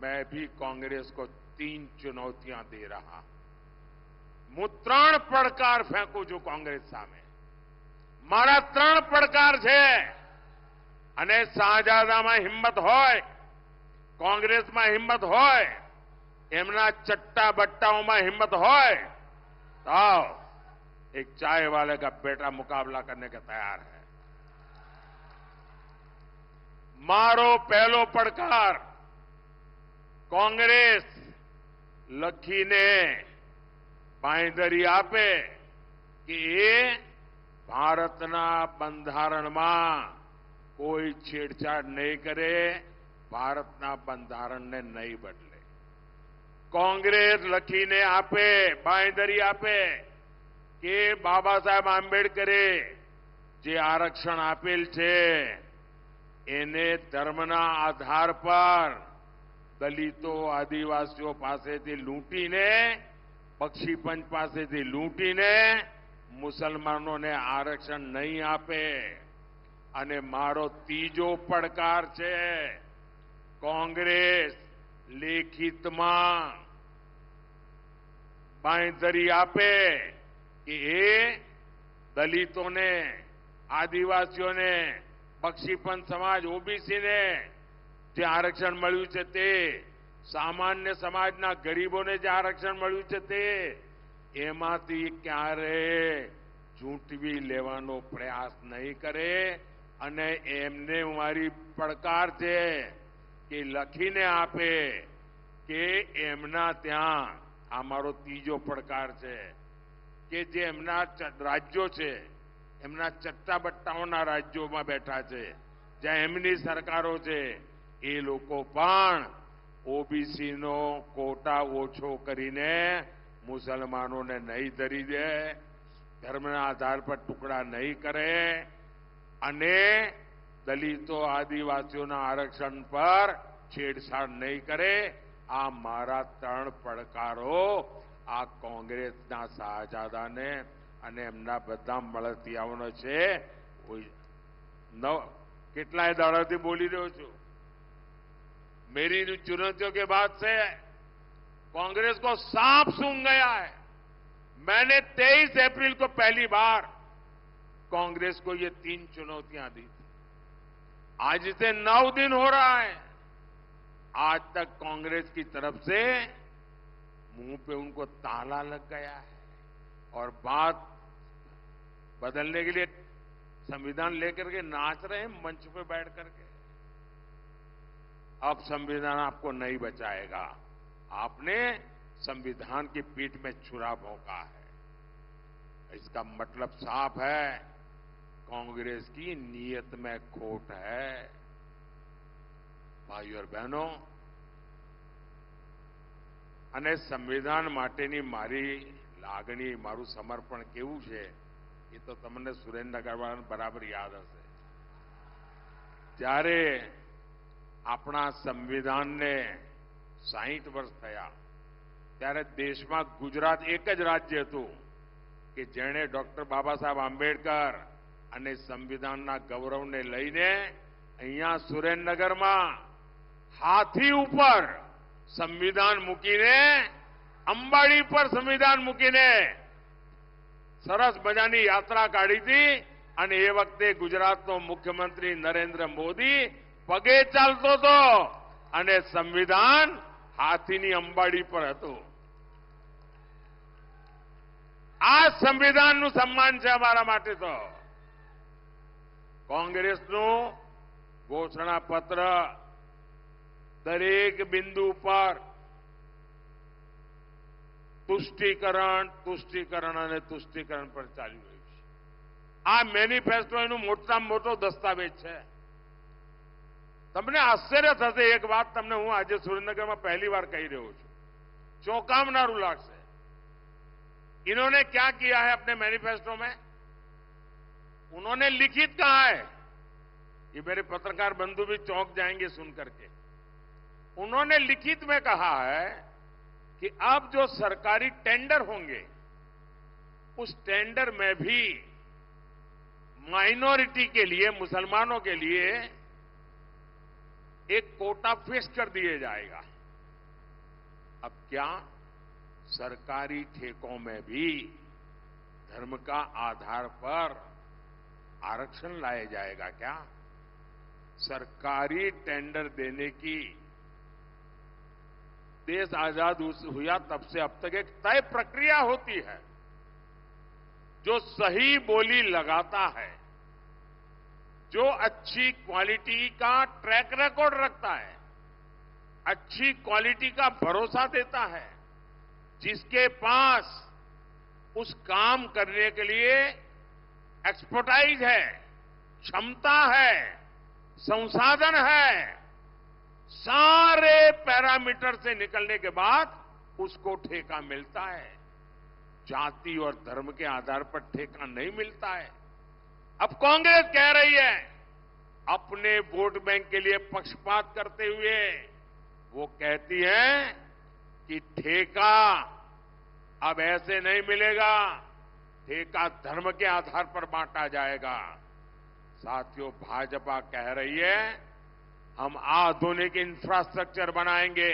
मैं भी कांग्रेस को 3 चुनौतियां दे रहा हूं। હું 3 પડકાર ફેંકું છું કોંગ્રેસ સામે। મારા 3 પડકાર છે અને શાહજાદામાં હિંમત હોય, કોંગ્રેસમાં હિંમત હોય, એમના ચટ્ટા બટ્ટાઓમાં હિંમત હોય તો एक चाय वाले का बेटा मुकाबला करने के तैयार है। मारो पहलो પડકાર कांग्रेस લખીને બાંયધરી આપે કે એ ભારતના બંધારણમાં કોઈ છેડછાડ નહીં કરે, ભારતના બંધારણને નહીં બદલે। कांग्रेस લખીને આપે, બાંયધરી આપે કે બાબા સાહેબ આંબેડકરે જે આરક્ષણ આપેલ છે એને ધર્મના આધાર પર દલિતો, આદિવાસીઓ પાસેથી લૂંટીને, બક્ષીપંચ પાસેથી લૂંટીને મુસલમાનોને આરક્ષણ નહીં આપે। અને મારો ત્રીજો પડકાર છે कांग्रेस લેખિતમાં બાંયધરી આપે કે એ દલિતોને, આદિવાસીઓને, બક્ષીપંચ સમાજ, ઓબીસીને જે આરક્ષણ મળ્યું છે તે, સામાન્ય સમાજના ગરીબોને જે આરક્ષણ મળ્યું છે તે, એમાંથી ક્યારે ઝૂંટવી લેવાનો પ્રયાસ નહીં કરે। અને એમને મારી પડકાર છે કે લખીને આપે કે એમના ત્યાં, આ મારો ત્રીજો પડકાર છે કે જે એમના રાજ્યો છે, એમના ચટ્ટાબટ્ટાઓના રાજ્યોમાં બેઠા છે, જ્યાં એમની સરકારો છે, એ લોકો પણ ઓબીસીનો કોટા ઓછો કરીને મુસલમાનોને નહીં ધરી દે, ધર્મના આધાર પર ટુકડા નહીં કરે અને દલિતો, આદિવાસીઓના આરક્ષણ પર છેડછાડ નહીં કરે। આ મારા 3 પડકારો આ કોંગ્રેસના શાહજાદાને અને એમના બધા મળતિયાઓનો છે। કેટલાય દાડાથી બોલી રહ્યો છું। मेरी चुनौतियों के बाद से कांग्रेस को सांप सूंघ गया है। मैंने 23 अप्रैल को पहली बार कांग्रेस को ये 3 चुनौतियां दी थी। आज इसे 9 दिन हो रहा है, आज तक कांग्रेस की तरफ से मुंह पे उनको ताला लग गया है और बात बदलने के लिए संविधान लेकर के नाच रहे हैं मंच पे बैठ करके। अब संविधान आपको नहीं बचाएगा, आपने संविधान की पीठ में छुरा भोंका है। इसका मतलब साफ है, कांग्रेस की नीयत में खोट है। भाइयों और बहनों, અને સંવિધાન માટેની મારી લાગણી, મારું સમર્પણ કેવું છે એ તો તમને સુરેન્દ્રનગરવાળાને બરાબર યાદ હશે। જ્યારે આપણા સંવિધાનને 60 વર્ષ થયા ત્યારે દેશમાં ગુજરાત એક જ રાજ્ય હતું કે જેણે ડોક્ટર બાબા સાહેબ આંબેડકર અને સંવિધાનના ગૌરવને લઈને અહીંયા સુરેન્દ્રનગરમાં હાથી ઉપર સંવિધાન મૂકીને, અંબાડી પર સંવિધાન મૂકીને સરસ મજાની યાત્રા કાઢી હતી। અને એ વખતે ગુજરાતનો મુખ્યમંત્રી નરેન્દ્ર મોદી પગે ચાલતો હતો અને સંવિધાન હાથીની અંબાડી પર હતું। આ સંવિધાનનું સન્માન છે અમારા માટે। તો કોંગ્રેસનું ઘોષણા પત્ર દરેક બિંદુ પર તુષ્ટિકરણ અને તુષ્ટિકરણ પર ચાલી રહ્યું છે. આ મેનિફેસ્ટો એનું મોટામાં મોટો દસ્તાવેજ છે. તમને આશ્ચર્ય થશે, એક વાત તમને હું આજે સુરેન્દ્રનગરમાં પહેલી बार कही રહ્યો છું, चौंकावनारू लागશે. इन्होंने क्या किया है अपने मैनिफेस्टो में? उन्होंने लिखित कहा है, ये मेरे पत्रकार बंधु भी चौंक जाएंगे सुन करके. उन्होंने लिखित में कहा है कि अब जो सरकारी टेंडर होंगे उस टेंडर में भी माइनॉरिटी के लिए, मुसलमानों के लिए एक कोटा फिक्स कर दिया जाएगा. अब क्या सरकारी ठेकों में भी धर्म का आधार पर आरक्षण लाया जाएगा क्या? सरकारी टेंडर देने की देश आजाद हुआ तब से अब तक एक तय प्रक्रिया होती है. जो सही बोली लगाता है, जो अच्छी क्वालिटी का ट्रैक रिकॉर्ड रखता है, अच्छी क्वालिटी का भरोसा देता है, जिसके पास उस काम करने के लिए एक्सपर्टाइज है, क्षमता है, संसाधन है, सारे पैरामीटर से निकलने के बाद उसको ठेका मिलता है. जाति और धर्म के आधार पर ठेका नहीं मिलता है. अब कांग्रेस कह रही है, अपने वोट बैंक के लिए पक्षपात करते हुए वो कहती है कि ठेका अब ऐसे नहीं मिलेगा, ठेका धर्म के आधार पर बांटा जाएगा. साथियों, भाजपा कह रही है हम आधुनिक इंफ्रास्ट्रक्चर बनाएंगे.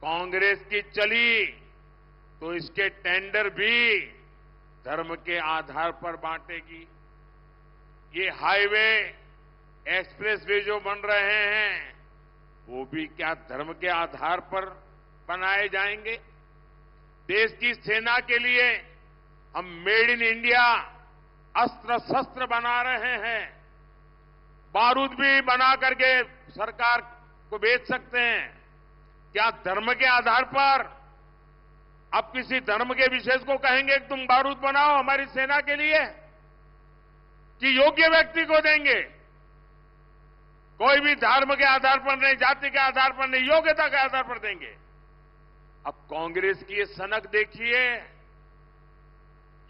कांग्रेस की चली तो इसके टेंडर भी धर्म के आधार पर बांटेगी. ये हाईवे, एक्सप्रेसवे जो बन रहे हैं वो भी क्या धर्म के आधार पर बनाए जाएंगे? देश की सेना के लिए हम मेड इन इंडिया अस्त्र शस्त्र बना रहे हैं. बारूद भी बना करके सरकार को बेच सकते हैं. क्या धर्म के आधार पर अब किसी धर्म के विशेष को कहेंगे कि तुम बारूद बनाओ हमारी सेना के लिए, कि योग्य व्यक्ति को देंगे? कोई भी धर्म के आधार पर नहीं, जाति के आधार पर नहीं, योग्यता के आधार पर देंगे. अब कांग्रेस की ये सनक देखिए,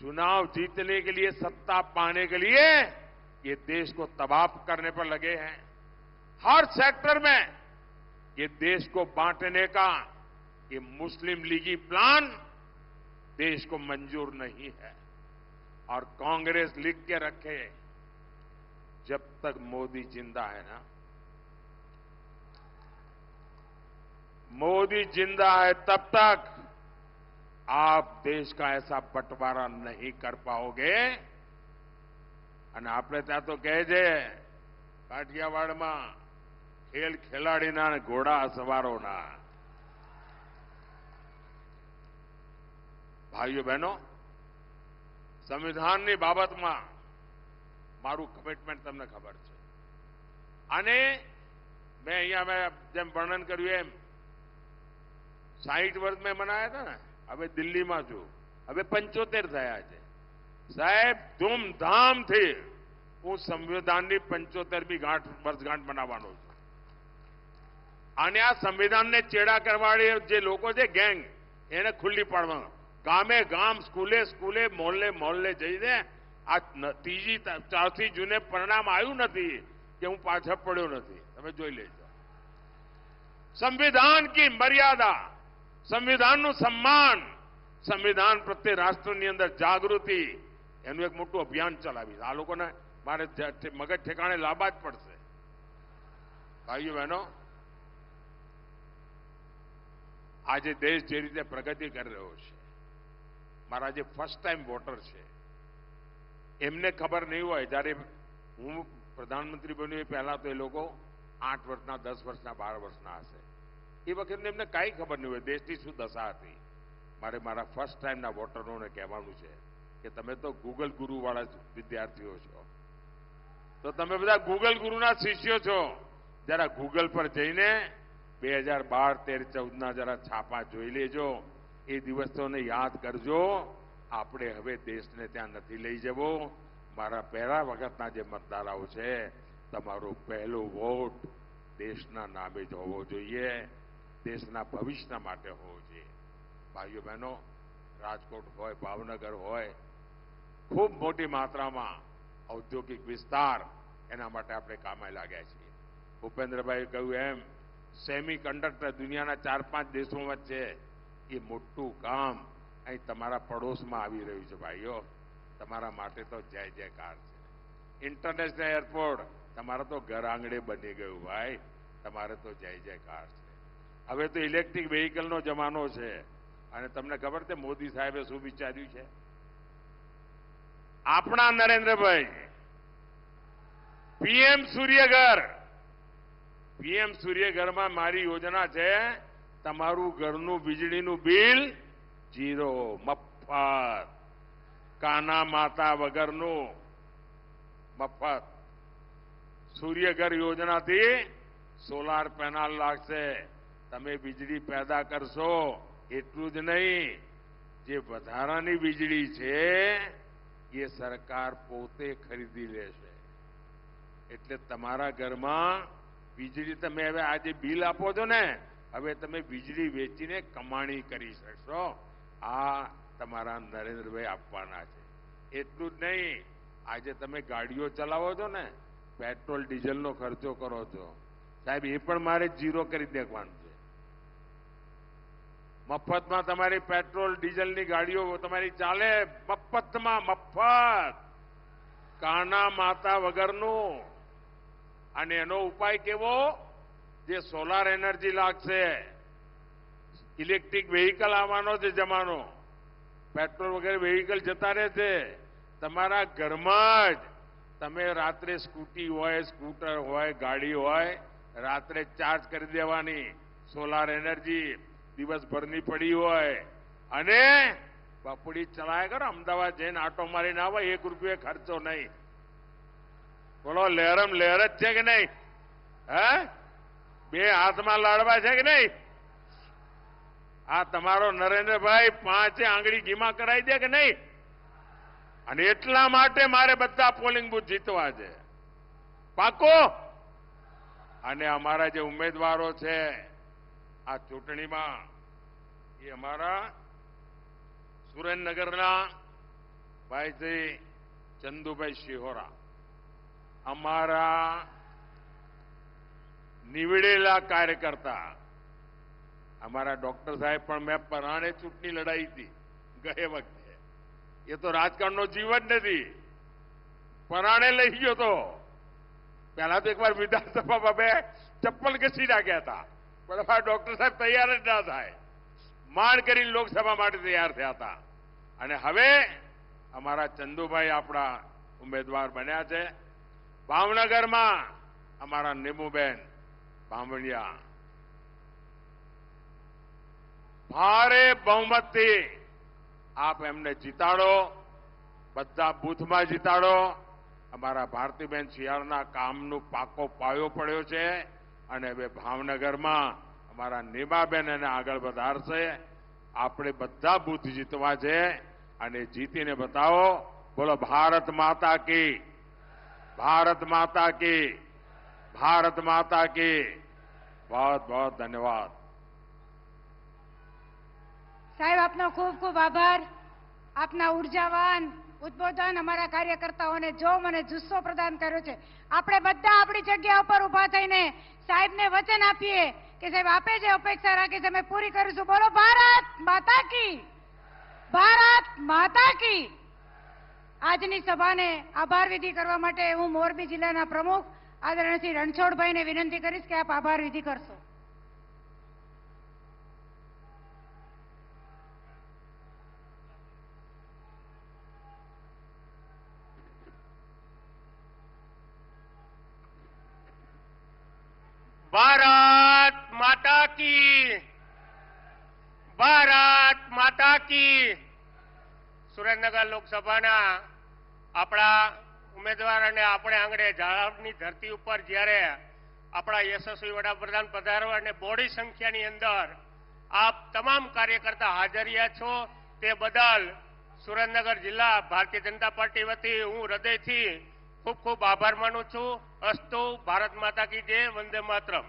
चुनाव जीतने के लिए, सत्ता पाने के लिए ये देश को तबाह करने पर लगे हैं. हर सेक्टर में ये देश को बांटने का ये मुस्लिम लीगी प्लान देश को मंजूर नहीं है. और कांग्रेस लिख के रखे, जब तक मोदी जिंदा है ना, मोदी जिंदा है तब तक आप देश का ऐसा बंटवारा नहीं कर पाओगे. અને આપણે ત્યાં તો કહે છે કાઠિયાવાડમાં ખેલ ખેલાડીના અને ઘોડા સવારોના. ભાઈઓ બહેનો, સંવિધાનની બાબતમાં મારું કમિટમેન્ટ તમને ખબર છે. અને મેં અહીંયા જેમ વર્ણન કર્યું એમ 60 વર્ષ મેં મનાયા હતા ને, હવે દિલ્હીમાં છું, હવે 75 થયા છે. સાહેબ, ધૂમધામથી હું સંવિધાનની 75મી વર્ષગાંઠ મનાવવાનો છું. અને આ સંવિધાનને ચેડા કરવાળી જે લોકો છે, ગેંગ, એને ખુલ્લી પાડવાનું. ગામે ગામ, સ્કૂલે સ્કૂલે, મોહલ્લે મોહલ્લે જઈને આ ત્રીજી ચોથી જૂને પરિણામ આવ્યું નથી કે હું પાછળ પડ્યો નથી. તમે જોઈ લેજો. સંવિધાન की મર્યાદા, સંવિધાનનું સન્માન, સંવિધાન પ્રત્યે રાષ્ટ્રની અંદર જાગૃતિ, એનું એક મોટું અભિયાન ચલાવી. આ લોકોને મારે મગજ ઠેકાણે લાવવા જ પડશે. ભાઈઓ બહેનો, આજે દેશ જે રીતે પ્રગતિ કરી રહ્યો છે, મારા જે ફર્સ્ટ ટાઈમ વોટર છે એમને ખબર નહીં હોય. જ્યારે હું પ્રધાનમંત્રી બન્યો એ પહેલા તો એ લોકો 8 વર્ષના, 10 વર્ષના, 12 વર્ષના હશે. એ વખતે એમને કાંઈ ખબર નહીં હોય દેશની શું દશા હતી. મારે મારા ફર્સ્ટ ટાઈમના વોટરોને કહેવાનું છે કે તમે તો ગૂગલ ગુરુવાળા વિદ્યાર્થીઓ છો, તો તમે બધા ગૂગલ ગુરુના શિષ્યો છો. જરા ગૂગલ પર જઈને 2012-13-14ના જરા છાપા જોઈ લેજો. એ દિવસોને યાદ કરજો. આપણે હવે દેશને ત્યાં નથી લઈ જવો. મારા પહેલા વખતના જે મતદારો છે, તમારો પહેલો વોટ દેશના નામે જ હોવો જોઈએ, દેશના ભવિષ્ય માટે હોવો જોઈએ. ભાઈઓ બહેનો, રાજકોટ હોય, ભાવનગર હોય, ખૂબ મોટી માત્રામાં ઔદ્યોગિક વિસ્તાર, એના માટે આપણે કામે લાગ્યા છીએ. ભૂપેન્દ્રભાઈએ કહ્યું એમ, સેમી કન્ડક્ટર દુનિયાના 4-5 દેશોમાં છે. એ મોટું કામ અહીં તમારા પડોશમાં આવી રહ્યું છે. ભાઈઓ, તમારા માટે તો જય જયકાર છે. ઇન્ટરનેશનલ એરપોર્ટ તમારા તો ઘર આંગણે બની ગયું. ભાઈ, તમારે તો જય જયકાર છે. હવે તો ઇલેક્ટ્રિક વ્હીકલનો જમાનો છે. અને તમને ખબર છે મોદી સાહેબે શું વિચાર્યું છે? આપણા નરેન્દ્રભાઈ પીએમ સૂર્યઘર, પીએમ સૂર્યઘરમાં મારી યોજના છે, તમારું ઘરનું વીજળીનું બિલ 0, મફત, કાના માતા વગરનું મફત. સૂર્યઘર યોજનાથી સોલાર પેનલ લાગશે, તમે વીજળી પેદા કરશો. એટલું જ નહીં, જે વધારાની વીજળી છે એ સરકાર પોતે ખરીદી લેશે. એટલે તમારા ઘરમાં વીજળી તમે હવે આજે બિલ આપો છો ને, હવે તમે વીજળી વેચીને કમાણી કરી શકશો. આ તમારા નરેન્દ્રભાઈ આપવાના છે. એટલું જ નહીં, આજે તમે ગાડીઓ ચલાવો છો ને, પેટ્રોલ ડીઝલનો ખર્ચો કરો છો, સાહેબ એ પણ મારે 0 કરી દેવાનું છે. મફતમાં તમારી પેટ્રોલ ડીઝલની ગાડીઓ તમારી ચાલે, મફતમાં, મફત, કાના માતા વગરનું. અને એનો ઉપાય કેવો? જે સોલાર એનર્જી લાગશે, ઇલેક્ટ્રિક વેહિકલ આવવાનો છે જમાનો, પેટ્રોલ વગેરે વેહિકલ જતા રહેશે. તમારા ઘરમાં જ તમે રાત્રે સ્કૂટી હોય, સ્કૂટર હોય, ગાડી હોય, રાત્રે ચાર્જ કરી દેવાની. સોલાર એનર્જી દિવસભરની પડી હોય અને બપોડી ચલાય કરો. અમદાવાદ જઈને આટો મારીને આવો, 1 રૂપિયો ખર્ચો નહીં. બોલો, લહેરમ લહેર જ છે કે નહીં? હે, 2 હાથમાં લાડવા છે કે નહીં? આ તમારો નરેન્દ્રભાઈ 5 આંગળી ઘીમાં કરાવી દે કે નહીં? અને એટલા માટે મારે બધા પોલિંગ બૂથ જીતવા છે. પાકો. અને અમારા જે ઉમેદવારો છે આ ચૂંટણીમાં, એ અમારા સુરેન્દ્રનગરના ભાઈ શ્રી ચંદુભાઈ શિહોરા, અમારા નીવડેલા કાર્યકર્તા, અમારા ડોક્ટર સાહેબ પણ મેં પરાણે ચૂંટણી લડાઈ હતી ગયે વખતે. એ તો રાજકારણનો જીવ જ નથી, પરાણે લઈ ગયો તો. પહેલા તો એકવાર વિધાનસભામાં 2 ચપ્પલ ઘસી નાખ્યા હતા, પણ અમારા ડોક્ટર સાહેબ તૈયાર જ ના થાય, માંડ કરીને લોકસભા માટે તૈયાર થયા હતા. અને હવે અમારા ચંદુભાઈ આપણા ઉમેદવાર બન્યા છે. ભાવનગરમાં અમારા નીમુબેન બામણિયા ભારે બહુમતથી આપ એમને જીતાડો, બધા બૂથમાં જીતાડો. અમારા ભારતીબેન શિયાળના કામનું પાકો પાયો પડ્યો છે અને હવે ભાવનગરમાં અમારા નીમાબેન એને આગળ વધારશે. આપણે બધા બૂથ જીતવા છે અને જીતીને બતાવો. બોલો, ભારત માતા કી, ભારત માતા કી, ભારત માતા કી. बहुत बहुत धन्यवाद. સાહેબ, આપનો ખૂબ ખૂબ આભાર. આપના ઉર્જાવાન ઉદ્બોધન અમારા કાર્યકર્તાઓને જોમ અને જુસ્સો પ્રદાન કર્યો છે. આપણે બધા આપણી જગ્યા ઉપર ઉભા થઈને સાહેબને વચન આપીએ કે સાહેબ આપે જે અપેક્ષા રાખી છે અમે પૂરી કરીશું. બોલો, ભારત માતા કી, ભારત માતા કી. આજની સભાને આભાર વિધિ કરવા માટે હું મોરબી જિલ્લાના પ્રમુખ આદરણીય શ્રી રણછોડભાઈને વિનંતી કરીશ કે આપ આભાર વિધિ કરશો. ભારત માતા કી, ભારત માતા કી. સુરેન્દ્રનગર લોકસભાના આપણા ઉમેદવાર અને આપણે આંગણે ઝાલાવાડની ધરતી ઉપર જ્યારે આપણા યશસ્વી વડાપ્રધાન પધારો અને બોડી સંખ્યાની અંદર આપ તમામ કાર્યકર્તા હાજરિયા છો તે બદલ સુરેન્દ્રનગર જિલ્લા ભારતીય જનતા પાર્ટી વતી હું હૃદયથી ખૂબ ખૂબ આભાર માનું છું. અસ્તુ. ભારત માતા કી જય. વંદે માતરમ.